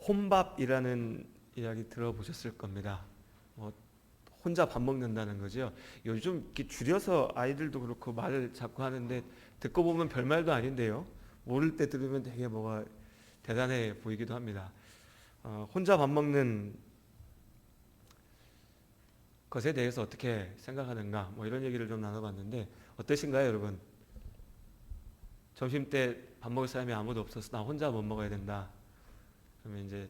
혼밥이라는 이야기 들어보셨을 겁니다. 뭐 혼자 밥 먹는다는 거죠. 요즘 이렇게 줄여서 아이들도 그렇고 말을 자꾸 하는데 듣고 보면 별말도 아닌데요. 모를 때 들으면 되게 뭐가 대단해 보이기도 합니다. 혼자 밥 먹는 것에 대해서 어떻게 생각하는가 뭐 이런 얘기를 좀 나눠봤는데 어떠신가요, 여러분? 점심 때 밥 먹을 사람이 아무도 없어서 나 혼자 못 먹어야 된다. 그러면 이제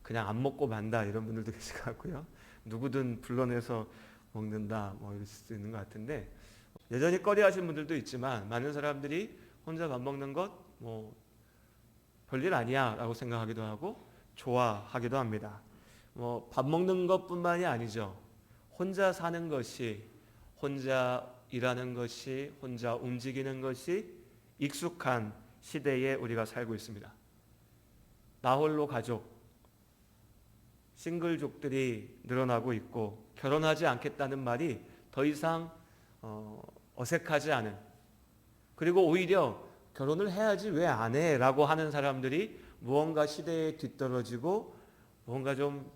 그냥 안 먹고 만다 이런 분들도 계실 것 같고요. 누구든 불러내서 먹는다 뭐 이럴 수도 있는 것 같은데 여전히 꺼려하시는 분들도 있지만 많은 사람들이 혼자 밥 먹는 것 뭐 별일 아니야 라고 생각하기도 하고 좋아하기도 합니다. 뭐 밥 먹는 것뿐만이 아니죠. 혼자 사는 것이, 혼자 일하는 것이, 혼자 움직이는 것이 익숙한 시대에 우리가 살고 있습니다. 나홀로 가족, 싱글족들이 늘어나고 있고 결혼하지 않겠다는 말이 더 이상 어색하지 않은, 그리고 오히려 결혼을 해야지 왜 안 해? 라고 하는 사람들이 무언가 시대에 뒤떨어지고 무언가 좀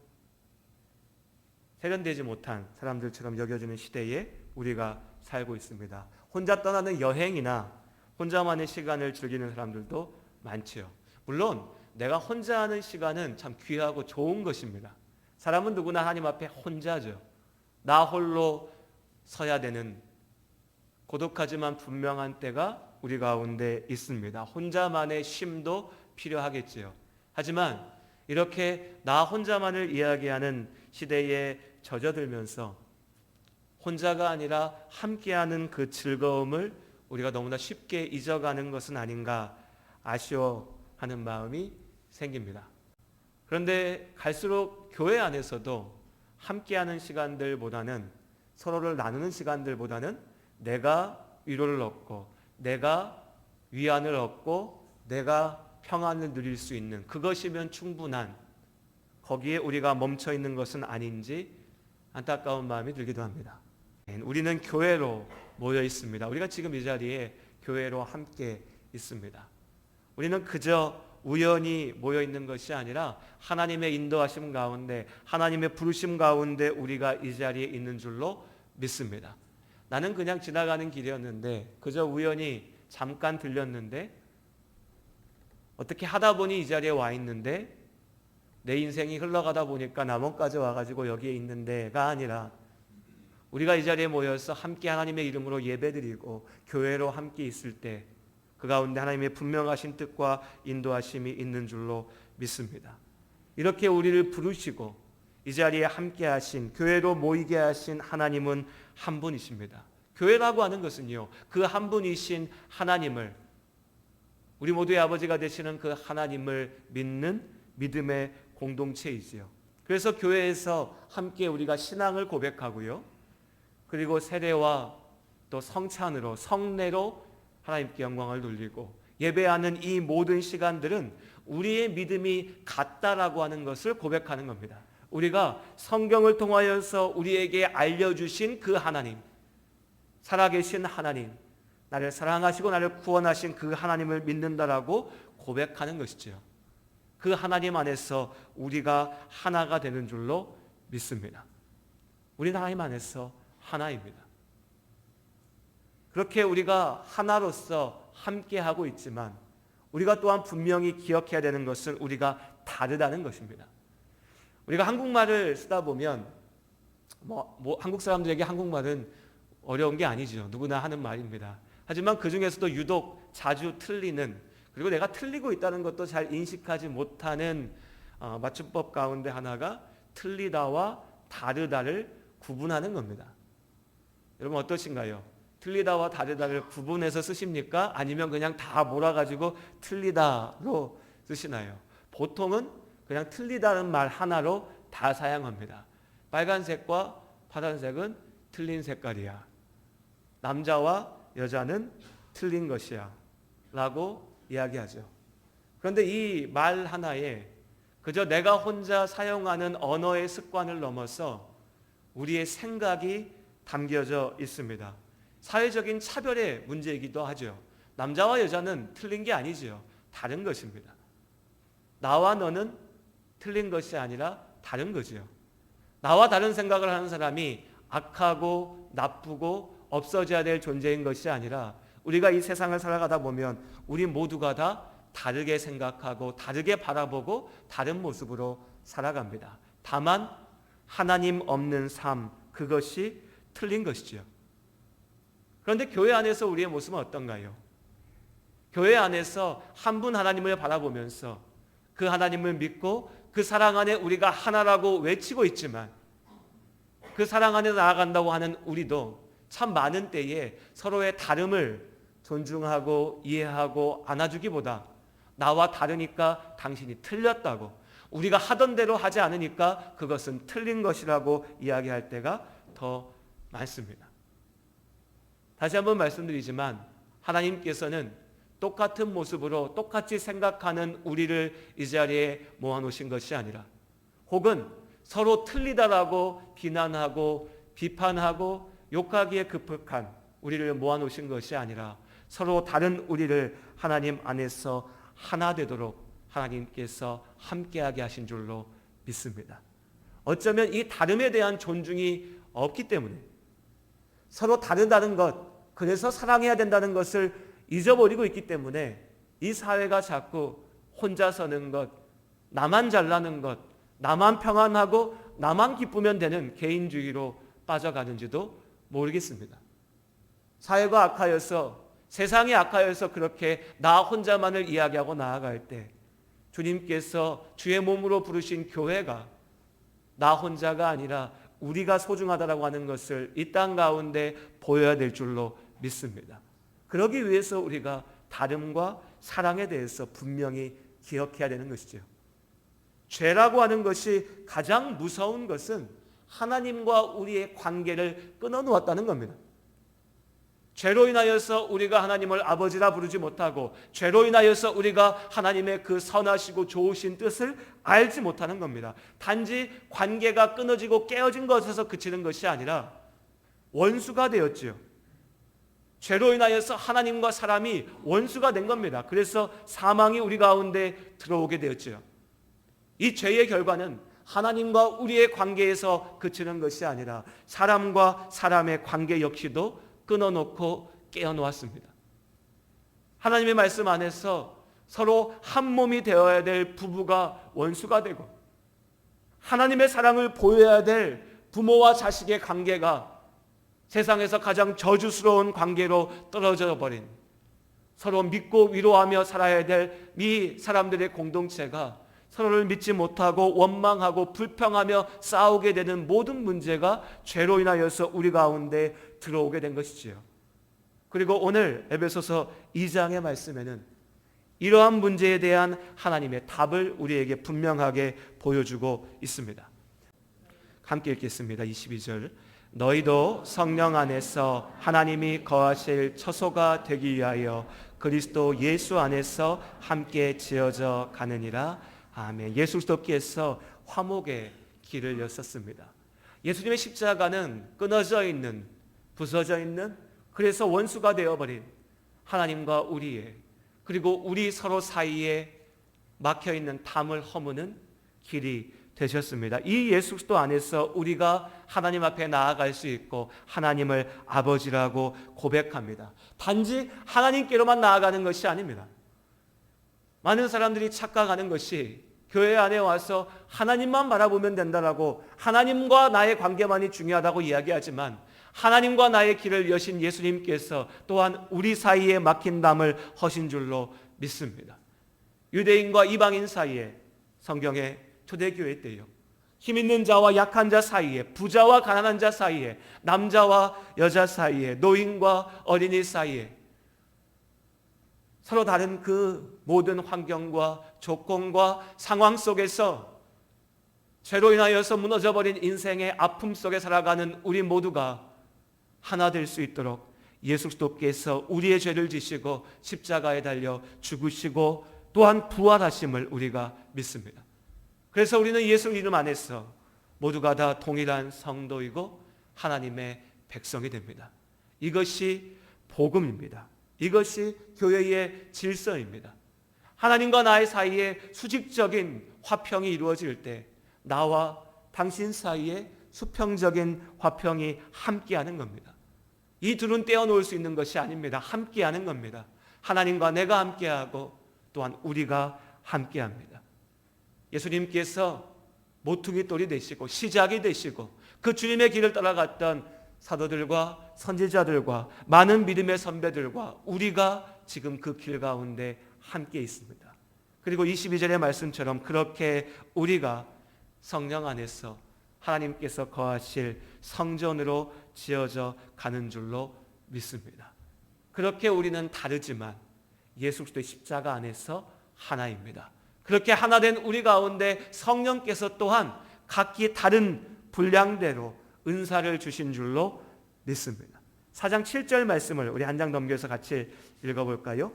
세련되지 못한 사람들처럼 여겨지는 시대에 우리가 살고 있습니다. 혼자 떠나는 여행이나 혼자만의 시간을 즐기는 사람들도 많지요. 물론 내가 혼자 하는 시간은 참 귀하고 좋은 것입니다. 사람은 누구나 하나님 앞에 혼자죠. 나 홀로 서야 되는 고독하지만 분명한 때가 우리 가운데 있습니다. 혼자만의 쉼도 필요하겠지요. 하지만 이렇게 나 혼자만을 이야기하는 시대에 젖어들면서 혼자가 아니라 함께하는 그 즐거움을 우리가 너무나 쉽게 잊어가는 것은 아닌가 아쉬워하는 마음이 생깁니다. 그런데 갈수록 교회 안에서도 함께하는 시간들보다는, 서로를 나누는 시간들보다는 내가 위로를 얻고 내가 위안을 얻고 내가 평안을 누릴 수 있는 그것이면 충분한, 거기에 우리가 멈춰 있는 것은 아닌지 안타까운 마음이 들기도 합니다. 우리는 교회로 모여 있습니다. 우리가 지금 이 자리에 교회로 함께 있습니다. 우리는 그저 우연히 모여 있는 것이 아니라 하나님의 인도하심 가운데, 하나님의 부르심 가운데 우리가 이 자리에 있는 줄로 믿습니다. 나는 그냥 지나가는 길이었는데, 그저 우연히 잠깐 들렸는데, 어떻게 하다 보니 이 자리에 와 있는데, 내 인생이 흘러가다 보니까 남원까지 와가지고 여기에 있는데가 아니라, 우리가 이 자리에 모여서 함께 하나님의 이름으로 예배드리고 교회로 함께 있을 때 그 가운데 하나님의 분명하신 뜻과 인도하심이 있는 줄로 믿습니다. 이렇게 우리를 부르시고 이 자리에 함께 하신, 교회로 모이게 하신 하나님은 한 분이십니다. 교회라고 하는 것은요, 그 한 분이신 하나님을, 우리 모두의 아버지가 되시는 그 하나님을 믿는 믿음의 공동체이지요. 그래서 교회에서 함께 우리가 신앙을 고백하고요, 그리고 세례와 또 성찬으로, 성례로 하나님께 영광을 돌리고 예배하는 이 모든 시간들은 우리의 믿음이 같다라고 하는 것을 고백하는 겁니다. 우리가 성경을 통하여서 우리에게 알려주신 그 하나님, 살아계신 하나님, 나를 사랑하시고 나를 구원하신 그 하나님을 믿는다라고 고백하는 것이죠. 그 하나님 안에서 우리가 하나가 되는 줄로 믿습니다. 우리는 하나님 안에서 하나입니다. 그렇게 우리가 하나로서 함께하고 있지만 우리가 또한 분명히 기억해야 되는 것은 우리가 다르다는 것입니다. 우리가 한국말을 쓰다 보면 한국 사람들에게 한국말은 어려운 게 아니죠. 누구나 하는 말입니다. 하지만 그 중에서도 유독 자주 틀리는, 그리고 내가 틀리고 있다는 것도 잘 인식하지 못하는 맞춤법 가운데 하나가 틀리다와 다르다를 구분하는 겁니다. 여러분 어떠신가요? 틀리다와 다르다를 구분해서 쓰십니까? 아니면 그냥 다 몰아가지고 틀리다로 쓰시나요? 보통은 그냥 틀리다는 말 하나로 다 사용합니다. 빨간색과 파란색은 틀린 색깔이야. 남자와 여자는 틀린 것이야 라고 이야기하죠. 그런데 이 말 하나에 그저 내가 혼자 사용하는 언어의 습관을 넘어서 우리의 생각이 담겨져 있습니다. 사회적인 차별의 문제이기도 하죠. 남자와 여자는 틀린 게 아니죠. 다른 것입니다. 나와 너는 틀린 것이 아니라 다른 거지요. 나와 다른 생각을 하는 사람이 악하고 나쁘고 없어져야 될 존재인 것이 아니라 우리가 이 세상을 살아가다 보면 우리 모두가 다 다르게 생각하고 다르게 바라보고 다른 모습으로 살아갑니다. 다만 하나님 없는 삶, 그것이 틀린 것이죠. 그런데 교회 안에서 우리의 모습은 어떤가요? 교회 안에서 한 분 하나님을 바라보면서 그 하나님을 믿고 그 사랑 안에 우리가 하나라고 외치고 있지만 그 사랑 안에 나아간다고 하는 우리도 참 많은 때에 서로의 다름을 존중하고 이해하고 안아주기보다 나와 다르니까 당신이 틀렸다고, 우리가 하던 대로 하지 않으니까 그것은 틀린 것이라고 이야기할 때가 더 많습니다. 다시 한번 말씀드리지만 하나님께서는 똑같은 모습으로 똑같이 생각하는 우리를 이 자리에 모아놓으신 것이 아니라, 혹은 서로 틀리다라고 비난하고 비판하고 욕하기에 급급한 우리를 모아놓으신 것이 아니라 서로 다른 우리를 하나님 안에서 하나 되도록 하나님께서 함께하게 하신 줄로 믿습니다. 어쩌면 이 다름에 대한 존중이 없기 때문에 서로 다르다는 것, 그래서 사랑해야 된다는 것을 잊어버리고 있기 때문에 이 사회가 자꾸 혼자 서는 것, 나만 잘나는 것, 나만 평안하고 나만 기쁘면 되는 개인주의로 빠져가는지도 모르겠습니다. 사회가 악하여서, 세상이 악하여서 그렇게 나 혼자만을 이야기하고 나아갈 때 주님께서 주의 몸으로 부르신 교회가 나 혼자가 아니라 우리가 소중하다라고 하는 것을 이 땅 가운데 보여야 될 줄로 믿습니다. 그러기 위해서 우리가 다름과 사랑에 대해서 분명히 기억해야 되는 것이죠. 죄라고 하는 것이 가장 무서운 것은 하나님과 우리의 관계를 끊어놓았다는 겁니다. 죄로 인하여서 우리가 하나님을 아버지라 부르지 못하고, 죄로 인하여서 우리가 하나님의 그 선하시고 좋으신 뜻을 알지 못하는 겁니다. 단지 관계가 끊어지고 깨어진 것에서 그치는 것이 아니라 원수가 되었지요. 죄로 인하여서 하나님과 사람이 원수가 된 겁니다. 그래서 사망이 우리 가운데 들어오게 되었지요. 이 죄의 결과는 하나님과 우리의 관계에서 그치는 것이 아니라 사람과 사람의 관계 역시도 끊어놓고 깨어놓았습니다. 하나님의 말씀 안에서 서로 한 몸이 되어야 될 부부가 원수가 되고, 하나님의 사랑을 보여야 될 부모와 자식의 관계가 세상에서 가장 저주스러운 관계로 떨어져 버린, 서로 믿고 위로하며 살아야 될 이 사람들의 공동체가 서로를 믿지 못하고 원망하고 불평하며 싸우게 되는 모든 문제가 죄로 인하여서 우리 가운데 들어오게 된 것이지요. 그리고 오늘 에베소서 2장의 말씀에는 이러한 문제에 대한 하나님의 답을 우리에게 분명하게 보여주고 있습니다. 함께 읽겠습니다. 22절. 너희도 성령 안에서 하나님이 거하실 처소가 되기 위하여 그리스도 예수 안에서 함께 지어져 가느니라. 아멘. 예수 그리스도께서 화목의 길을 여셨습니다. 예수님의 십자가는 끊어져 있는, 부서져 있는, 그래서 원수가 되어버린 하나님과 우리의, 그리고 우리 서로 사이에 막혀있는 담을 허무는 길이 되셨습니다. 이 예수 그리스도 안에서 우리가 하나님 앞에 나아갈 수 있고 하나님을 아버지라고 고백합니다. 단지 하나님께로만 나아가는 것이 아닙니다. 많은 사람들이 착각하는 것이 교회 안에 와서 하나님만 바라보면 된다라고, 하나님과 나의 관계만이 중요하다고 이야기하지만 하나님과 나의 길을 여신 예수님께서 또한 우리 사이에 막힌 담을 허신 줄로 믿습니다. 유대인과 이방인 사이에, 성경의 초대교회 때요, 힘 있는 자와 약한 자 사이에, 부자와 가난한 자 사이에, 남자와 여자 사이에, 노인과 어린이 사이에 서로 다른 그 모든 환경과 조건과 상황 속에서 죄로 인하여서 무너져버린 인생의 아픔 속에 살아가는 우리 모두가 하나 될 수 있도록 예수 그리스도께서 우리의 죄를 지시고 십자가에 달려 죽으시고 또한 부활하심을 우리가 믿습니다. 그래서 우리는 예수 이름 안에서 모두가 다 동일한 성도이고 하나님의 백성이 됩니다. 이것이 복음입니다. 이것이 교회의 질서입니다. 하나님과 나의 사이에 수직적인 화평이 이루어질 때 나와 당신 사이에 수평적인 화평이 함께하는 겁니다. 이 둘은 떼어놓을 수 있는 것이 아닙니다. 함께하는 겁니다. 하나님과 내가 함께하고 또한 우리가 함께합니다. 예수님께서 모퉁이 돌이 되시고 시작이 되시고 그 주님의 길을 따라갔던 사도들과 선지자들과 많은 믿음의 선배들과 우리가 지금 그 길 가운데 함께 있습니다. 그리고 22절의 말씀처럼 그렇게 우리가 성령 안에서 하나님께서 거하실 성전으로 지어져 가는 줄로 믿습니다. 그렇게 우리는 다르지만 예수 그리스도의 십자가 안에서 하나입니다. 그렇게 하나 된 우리 가운데 성령께서 또한 각기 다른 분량대로 은사를 주신 줄로 믿습니다. 4장 7절 말씀을 우리 한 장 넘겨서 같이 읽어볼까요?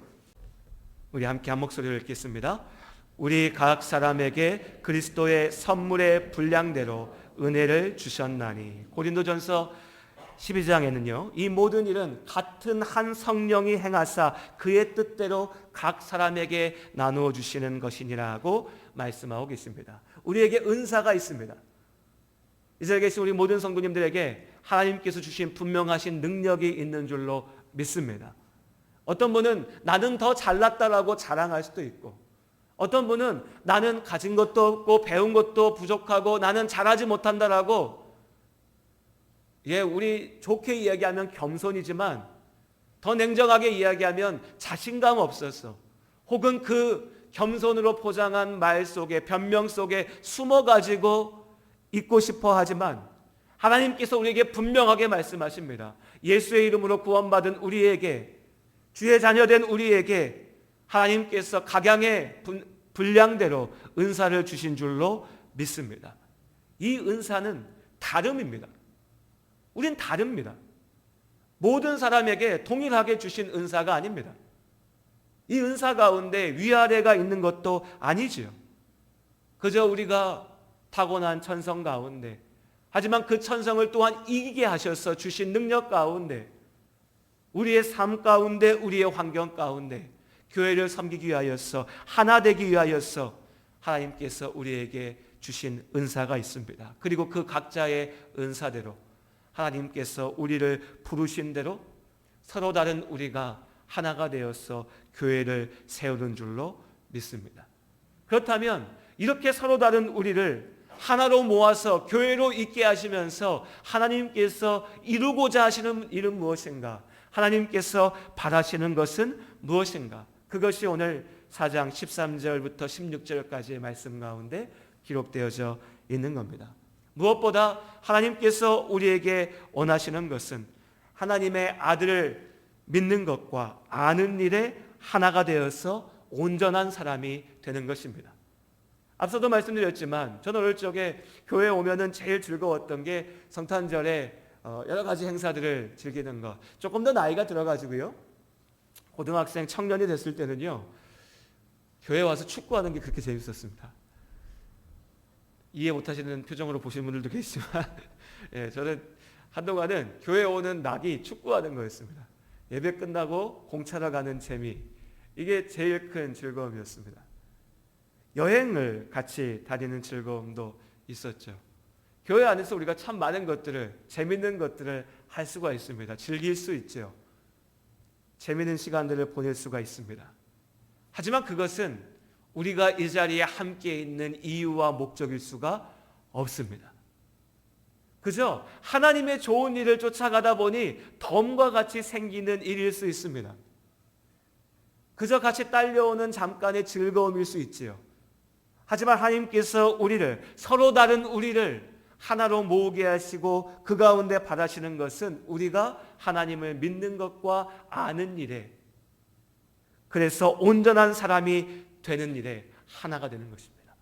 우리 함께 한 목소리로 읽겠습니다. 우리 각 사람에게 그리스도의 선물의 분량대로 은혜를 주셨나니. 고린도전서 12장에는요 이 모든 일은 같은 한 성령이 행하사 그의 뜻대로 각 사람에게 나누어 주시는 것이니라고 말씀하고 계십니다. 우리에게 은사가 있습니다. 이 자리에 계신 우리 모든 성도님들에게 하나님께서 주신 분명하신 능력이 있는 줄로 믿습니다. 어떤 분은 나는 더 잘났다라고 자랑할 수도 있고, 어떤 분은 나는 가진 것도 없고 배운 것도 부족하고 나는 잘하지 못한다라고, 우리 좋게 이야기하면 겸손이지만 더 냉정하게 이야기하면 자신감 없어서, 혹은 그 겸손으로 포장한 말 속에, 변명 속에 숨어가지고 있고 싶어 하지만 하나님께서 우리에게 분명하게 말씀하십니다. 예수의 이름으로 구원받은 우리에게, 주의 자녀된 우리에게 하나님께서 각양의 분량대로 은사를 주신 줄로 믿습니다. 이 은사는 다름입니다. 우린 다릅니다. 모든 사람에게 동일하게 주신 은사가 아닙니다. 이 은사 가운데 위아래가 있는 것도 아니지요. 그저 우리가 타고난 천성 가운데, 하지만 그 천성을 또한 이기게 하셔서 주신 능력 가운데, 우리의 삶 가운데, 우리의 환경 가운데 교회를 섬기기 위하여서, 하나 되기 위하여서 하나님께서 우리에게 주신 은사가 있습니다. 그리고 그 각자의 은사대로 하나님께서 우리를 부르신 대로 서로 다른 우리가 하나가 되어서 교회를 세우는 줄로 믿습니다. 그렇다면 이렇게 서로 다른 우리를 하나로 모아서 교회로 있게 하시면서 하나님께서 이루고자 하시는 일은 무엇인가? 하나님께서 바라시는 것은 무엇인가? 그것이 오늘 4장 13절부터 16절까지의 말씀 가운데 기록되어져 있는 겁니다. 무엇보다 하나님께서 우리에게 원하시는 것은 하나님의 아들을 믿는 것과 아는 일에 하나가 되어서 온전한 사람이 되는 것입니다. 앞서도 말씀드렸지만 저는 어릴 적에 교회에 오면은 제일 즐거웠던 게 성탄절에 여러 가지 행사들을 즐기는 것. 조금 더 나이가 들어가지고요, 고등학생 청년이 됐을 때는요, 교회 와서 축구하는 게 그렇게 재밌었습니다. 이해 못하시는 표정으로 보시는 분들도 계시지만 저는 한동안은 교회 오는 낙이 축구하는 거였습니다. 예배 끝나고 공차러 가는 재미, 이게 제일 큰 즐거움이었습니다. 여행을 같이 다니는 즐거움도 있었죠. 교회 안에서 우리가 참 많은 것들을, 재밌는 것들을 할 수가 있습니다. 즐길 수 있죠. 재밌는 시간들을 보낼 수가 있습니다. 하지만 그것은 우리가 이 자리에 함께 있는 이유와 목적일 수가 없습니다. 그저 하나님의 좋은 일을 쫓아가다 보니 덤과 같이 생기는 일일 수 있습니다. 그저 같이 딸려오는 잠깐의 즐거움일 수 있지요. 하지만 하나님께서 우리를, 서로 다른 우리를 하나로 모으게 하시고 그 가운데 바라시는 것은 우리가 하나님을 믿는 것과 아는 일에, 그래서 온전한 사람이 되는 일에 하나가 되는 것입니다.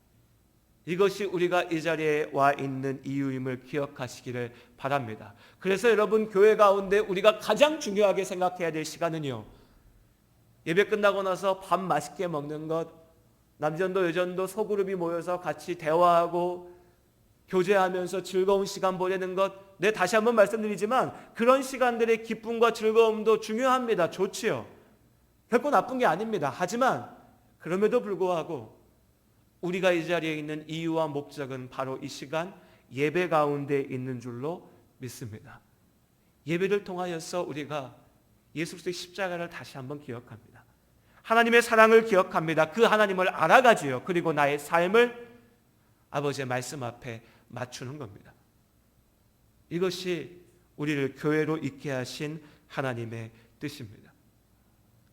이것이 우리가 이 자리에 와 있는 이유임을 기억하시기를 바랍니다. 그래서 여러분, 교회 가운데 우리가 가장 중요하게 생각해야 될 시간은요, 예배 끝나고 나서 밥 맛있게 먹는 것, 남전도 여전도 소그룹이 모여서 같이 대화하고 교제하면서 즐거운 시간 보내는 것, 다시 한번 말씀드리지만 그런 시간들의 기쁨과 즐거움도 중요합니다. 좋지요. 결코 나쁜 게 아닙니다. 하지만 그럼에도 불구하고 우리가 이 자리에 있는 이유와 목적은 바로 이 시간 예배 가운데 있는 줄로 믿습니다. 예배를 통하여서 우리가 예수 그리스도의 십자가를 다시 한번 기억합니다. 하나님의 사랑을 기억합니다. 그 하나님을 알아가지요. 그리고 나의 삶을 아버지의 말씀 앞에 맞추는 겁니다. 이것이 우리를 교회로 있게 하신 하나님의 뜻입니다.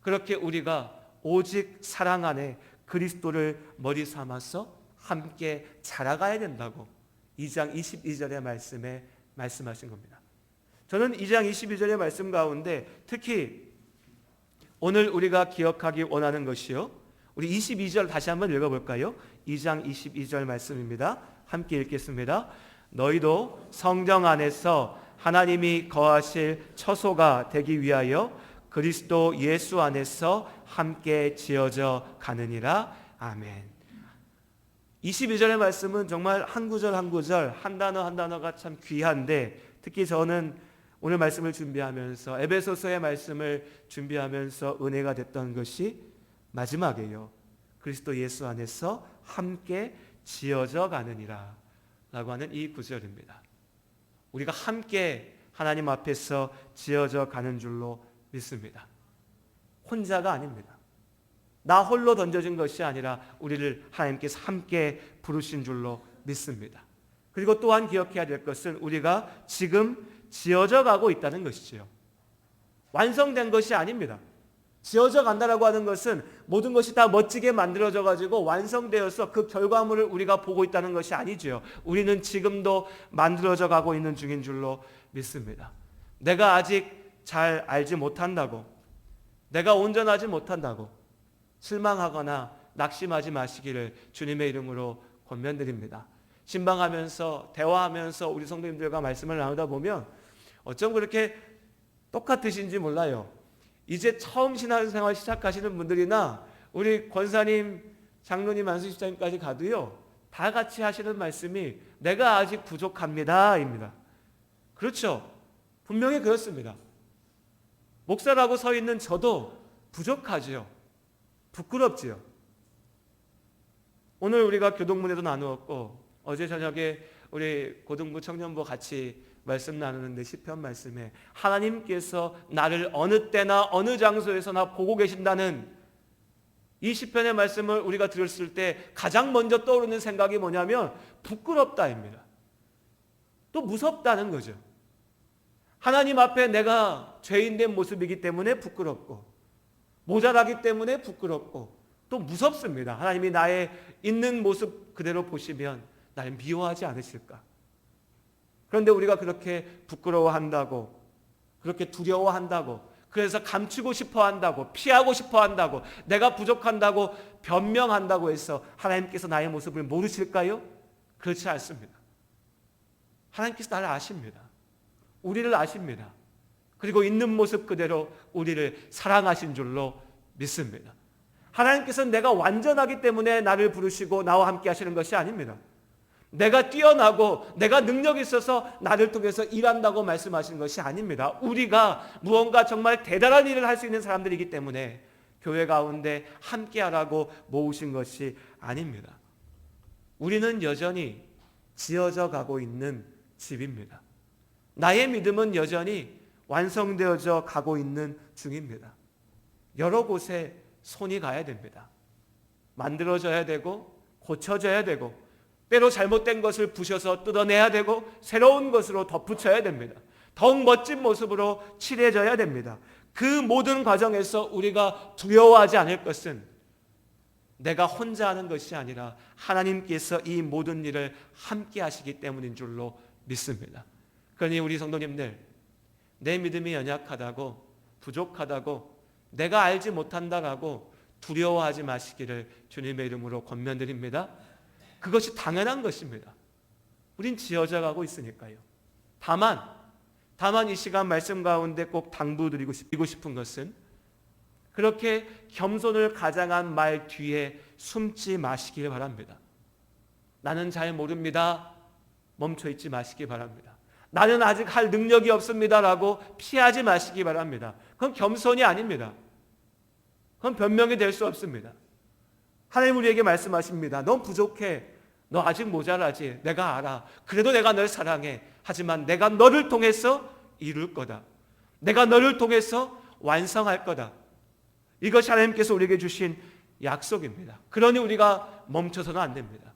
그렇게 우리가 오직 사랑 안에 그리스도를 머리 삼아서 함께 자라가야 된다고 2장 22절의 말씀에 말씀하신 겁니다. 저는 2장 22절의 말씀 가운데 특히 오늘 우리가 기억하기 원하는 것이요, 우리 22절 다시 한번 읽어볼까요? 2장 22절 말씀입니다. 함께 읽겠습니다. 너희도 성령 안에서 하나님이 거하실 처소가 되기 위하여 그리스도 예수 안에서 함께 지어져 가느니라. 아멘. 22절의 말씀은 정말 한 구절 한 구절, 한 단어 한 단어가 참 귀한데, 특히 저는 오늘 말씀을 준비하면서 에베소서의 말씀을 준비하면서 은혜가 됐던 것이 마지막이에요. 그리스도 예수 안에서 함께 지어져 가느니라 라고 하는 이 구절입니다. 우리가 함께 하나님 앞에서 지어져 가는 줄로 믿습니다. 혼자가 아닙니다. 나 홀로 던져진 것이 아니라 우리를 하나님께서 함께 부르신 줄로 믿습니다. 그리고 또한 기억해야 될 것은 우리가 지금 지어져 가고 있다는 것이지요. 완성된 것이 아닙니다. 지어져 간다라고 하는 것은 모든 것이 다 멋지게 만들어져 가지고 완성되어서 그 결과물을 우리가 보고 있다는 것이 아니지요. 우리는 지금도 만들어져 가고 있는 중인 줄로 믿습니다. 내가 아직 잘 알지 못한다고, 내가 온전하지 못한다고 실망하거나 낙심하지 마시기를 주님의 이름으로 권면드립니다. 신방하면서 대화하면서 우리 성도님들과 말씀을 나누다 보면 어쩜 그렇게 똑같으신지 몰라요. 이제 처음 신앙생활 시작하시는 분들이나 우리 권사님, 장로님, 안수집사님까지 가도요, 다 같이 하시는 말씀이 내가 아직 부족합니다 입니다. 그렇죠. 분명히 그렇습니다. 목사라고 서 있는 저도 부족하지요. 부끄럽지요. 오늘 우리가 교동문에도 나누었고 어제 저녁에 우리 고등부 청년부 같이 말씀 나누는데 시편 말씀에 하나님께서 나를 어느 때나 어느 장소에서나 보고 계신다는 이 시편의 말씀을 우리가 들었을 때 가장 먼저 떠오르는 생각이 뭐냐면 부끄럽다입니다. 또 무섭다는 거죠. 하나님 앞에 내가 죄인된 모습이기 때문에 부끄럽고 모자라기 때문에 부끄럽고 또 무섭습니다. 하나님이 나의 있는 모습 그대로 보시면 나를 미워하지 않으실까? 그런데 우리가 그렇게 부끄러워한다고, 그렇게 두려워한다고, 그래서 감추고 싶어 한다고, 피하고 싶어 한다고, 내가 부족한다고 변명한다고 해서 하나님께서 나의 모습을 모르실까요? 그렇지 않습니다. 하나님께서 나를 아십니다. 우리를 아십니다. 그리고 있는 모습 그대로 우리를 사랑하신 줄로 믿습니다. 하나님께서는 내가 완전하기 때문에 나를 부르시고 나와 함께 하시는 것이 아닙니다. 내가 뛰어나고 내가 능력이 있어서 나를 통해서 일한다고 말씀하시는 것이 아닙니다. 우리가 무언가 정말 대단한 일을 할 수 있는 사람들이기 때문에 교회 가운데 함께하라고 모으신 것이 아닙니다. 우리는 여전히 지어져 가고 있는 집입니다. 나의 믿음은 여전히 완성되어져 가고 있는 중입니다. 여러 곳에 손이 가야 됩니다. 만들어져야 되고 고쳐져야 되고 때로 잘못된 것을 부셔서 뜯어내야 되고 새로운 것으로 덧붙여야 됩니다. 더욱 멋진 모습으로 칠해져야 됩니다. 그 모든 과정에서 우리가 두려워하지 않을 것은 내가 혼자 하는 것이 아니라 하나님께서 이 모든 일을 함께 하시기 때문인 줄로 믿습니다. 그러니 우리 성도님들, 내 믿음이 연약하다고 부족하다고 내가 알지 못한다라고 두려워하지 마시기를 주님의 이름으로 권면드립니다. 그것이 당연한 것입니다. 우린 지어져 가고 있으니까요. 다만 이 시간 말씀 가운데 꼭 당부드리고 싶은 것은 그렇게 겸손을 가장한 말 뒤에 숨지 마시길 바랍니다. 나는 잘 모릅니다. 멈춰 있지 마시기 바랍니다. 나는 아직 할 능력이 없습니다라고 피하지 마시기 바랍니다. 그건 겸손이 아닙니다. 그건 변명이 될 수 없습니다. 하나님 우리에게 말씀하십니다. 넌 부족해. 너 아직 모자라지. 내가 알아. 그래도 내가 널 사랑해. 하지만 내가 너를 통해서 이룰 거다. 내가 너를 통해서 완성할 거다. 이것이 하나님께서 우리에게 주신 약속입니다. 그러니 우리가 멈춰서는 안 됩니다.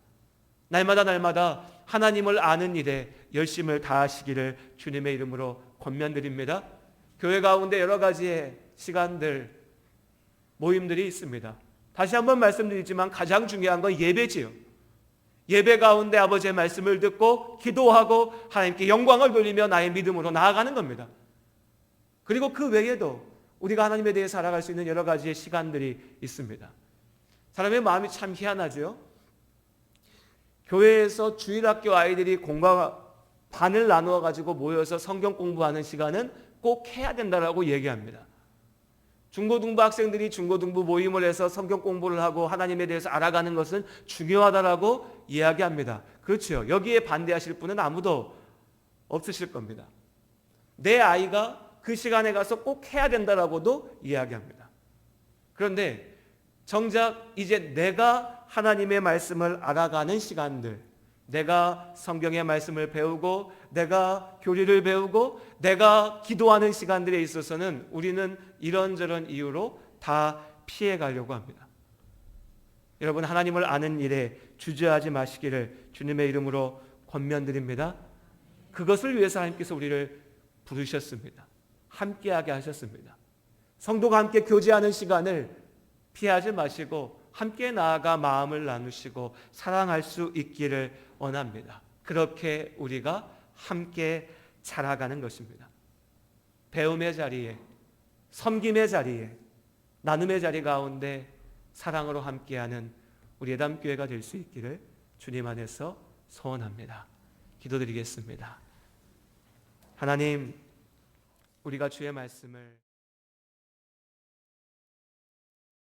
날마다 하나님을 아는 일에 열심을 다하시기를 주님의 이름으로 권면드립니다. 교회 가운데 여러 가지의 시간들, 모임들이 있습니다. 다시 한번 말씀드리지만 가장 중요한 건 예배지요. 예배 가운데 아버지의 말씀을 듣고 기도하고 하나님께 영광을 돌리며 나의 믿음으로 나아가는 겁니다. 그리고 그 외에도 우리가 하나님에 대해 살아갈 수 있는 여러 가지의 시간들이 있습니다. 사람의 마음이 참 희한하죠. 교회에서 주일학교 아이들이 공과 반을 나누어 가지고 모여서 성경 공부하는 시간은 꼭 해야 된다라고 얘기합니다. 중고등부 학생들이 중고등부 모임을 해서 성경 공부를 하고 하나님에 대해서 알아가는 것은 중요하다라고 이야기합니다. 그렇죠. 여기에 반대하실 분은 아무도 없으실 겁니다. 내 아이가 그 시간에 가서 꼭 해야 된다라고도 이야기합니다. 그런데 정작 이제 내가 하나님의 말씀을 알아가는 시간들, 내가 성경의 말씀을 배우고 내가 교리를 배우고 내가 기도하는 시간들에 있어서는 우리는 이런저런 이유로 다 피해 가려고 합니다. 여러분, 하나님을 아는 일에 주저하지 마시기를 주님의 이름으로 권면드립니다. 그것을 위해서 하나님께서 우리를 부르셨습니다. 함께하게 하셨습니다. 성도가 함께 교제하는 시간을 피하지 마시고 함께 나아가 마음을 나누시고 사랑할 수 있기를 원합니다. 그렇게 우리가 함께 자라가는 것입니다. 배움의 자리에, 섬김의 자리에, 나눔의 자리 가운데 사랑으로 함께하는 우리 예담교회가 될 수 있기를 주님 안에서 소원합니다. 기도드리겠습니다. 하나님, 우리가 주의 말씀을